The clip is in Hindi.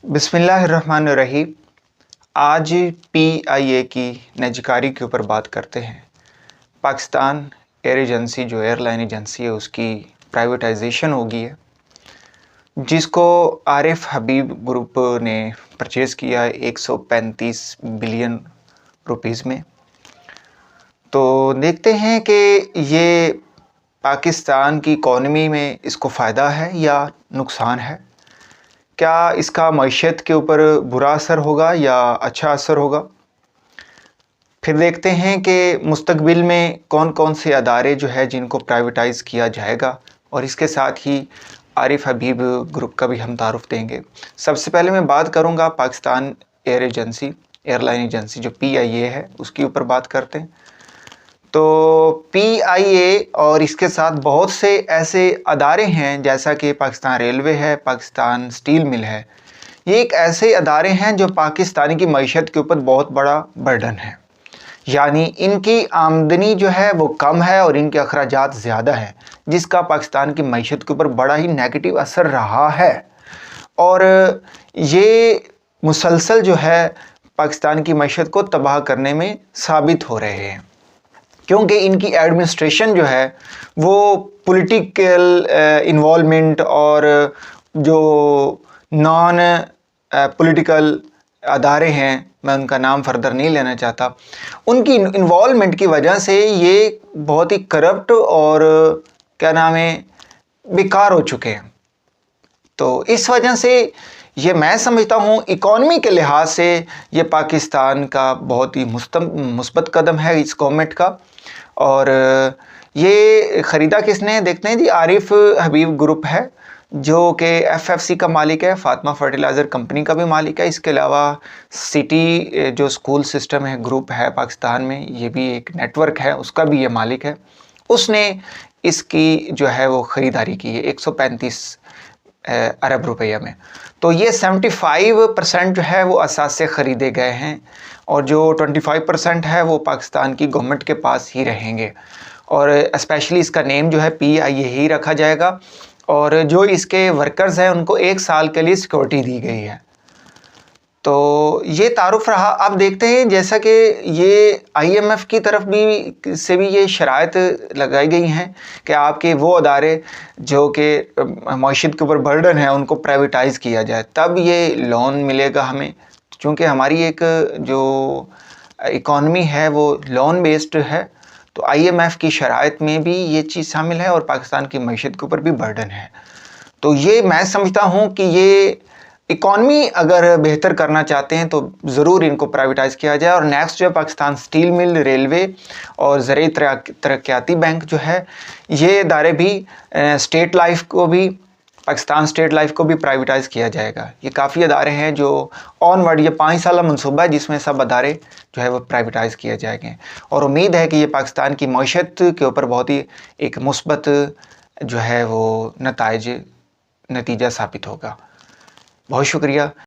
बिस्मिल्लाहिर्रहमानिर्रहीम। आज PIA की निजीकारी के ऊपर बात करते हैं। पाकिस्तान एयर एजेंसी जो एयरलाइन एजेंसी है उसकी प्राइवेटाइजेशन हो गई है, जिसको आरिफ हबीब ग्रुप ने परचेज़ किया है 135 बिलियन रुपीस में। तो देखते हैं कि ये पाकिस्तान की इकॉनमी में इसको फ़ायदा है या नुकसान है। क्या इसका मईशत के ऊपर बुरा असर होगा या अच्छा असर होगा। फिर देखते हैं कि मुस्तकबिल में कौन कौन से अदारे जो है जिनको प्राइवेटाइज़ किया जाएगा, और इसके साथ ही आरिफ हबीब ग्रुप का भी हम तारुफ देंगे। सबसे पहले मैं बात करूंगा पाकिस्तान एयरलाइन एजेंसी जो PIA है उसके ऊपर बात करते हैं। तो PIA और इसके साथ बहुत से ऐसे अदारे हैं जैसा कि पाकिस्तान रेलवे है, पाकिस्तान स्टील मिल है। ये एक ऐसे अदारे हैं जो पाकिस्तानी की मईशत के ऊपर बहुत बड़ा बर्डन है, यानी इनकी आमदनी जो है वो कम है और इनके अखराजात ज़्यादा हैं, जिसका पाकिस्तान की मईशत के ऊपर बड़ा ही नेगेटिव असर रहा है। और ये मुसलसल जो है पाकिस्तान की मईशत को तबाह करने में साबित हो रहे हैं, क्योंकि इनकी एडमिनिस्ट्रेशन जो है वो पॉलिटिकल इन्वॉल्वमेंट और जो नॉन पॉलिटिकल अदारे हैं, मैं उनका नाम फर्दर नहीं लेना चाहता, उनकी इन्वॉल्वमेंट की वजह से ये बहुत ही करप्ट और क्या नाम है बेकार हो चुके हैं। तो इस वजह से ये मैं समझता हूँ इकॉनमी के लिहाज से ये पाकिस्तान का बहुत ही मुस्बत कदम है इस गवर्नमेंट का। और ये ख़रीदा किसने, देखते हैं जी, आरिफ हबीब ग्रुप है जो कि FFC का मालिक है, फातिमा फर्टिलाइज़र कंपनी का भी मालिक है। इसके अलावा सिटी जो स्कूल सिस्टम है ग्रुप है पाकिस्तान में, ये भी एक नेटवर्क है, उसका भी ये मालिक है। उसने इसकी जो है वो ख़रीदारी की है 135 अरब रुपये में। तो ये 75% जो है वो असासे ख़रीदे गए हैं और जो 25% है वो पाकिस्तान की गवर्नमेंट के पास ही रहेंगे। और स्पेशली इसका नेम जो है PIA ही रखा जाएगा, और जो इसके वर्कर्स हैं उनको 1 साल के लिए सिक्योरिटी दी गई है। तो ये तारुफ रहा। अब देखते हैं जैसा कि ये IMF की तरफ भी से भी ये शराइत लगाई गई हैं कि आपके वो अदारे जो कि मईशत के ऊपर बर्डन है उनको प्राइवेटाइज़ किया जाए, तब ये लोन मिलेगा हमें, क्योंकि हमारी एक जो इकॉनमी है वो लोन बेस्ड है। तो IMF की शराइत में भी ये चीज़ शामिल है और पाकिस्तान की मईशत के ऊपर भी बर्डन है। तो ये मैं समझता हूँ कि ये इकॉनमी अगर बेहतर करना चाहते हैं तो ज़रूर इनको प्राइवेटाइज़ किया जाए। और नेक्स्ट जो पाकिस्तान स्टील मिल, रेलवे और ज़राई तरक्याती बैंक जो है, ये इदारे भी स्टेट लाइफ को भी, पाकिस्तान स्टेट लाइफ को भी प्राइवेटाइज़ किया जाएगा। ये काफ़ी अदारे हैं जो ऑनवर्ड, ये 5 साल मनसूबा है जिसमें सब अदारे जो है वो प्राइवेटाइज़ किए जाएंगे। और उम्मीद है कि ये पाकिस्तान की मईशत के ऊपर बहुत ही एक मुस्बत जो है वो नतीजा साबित होगा। बहुत शुक्रिया।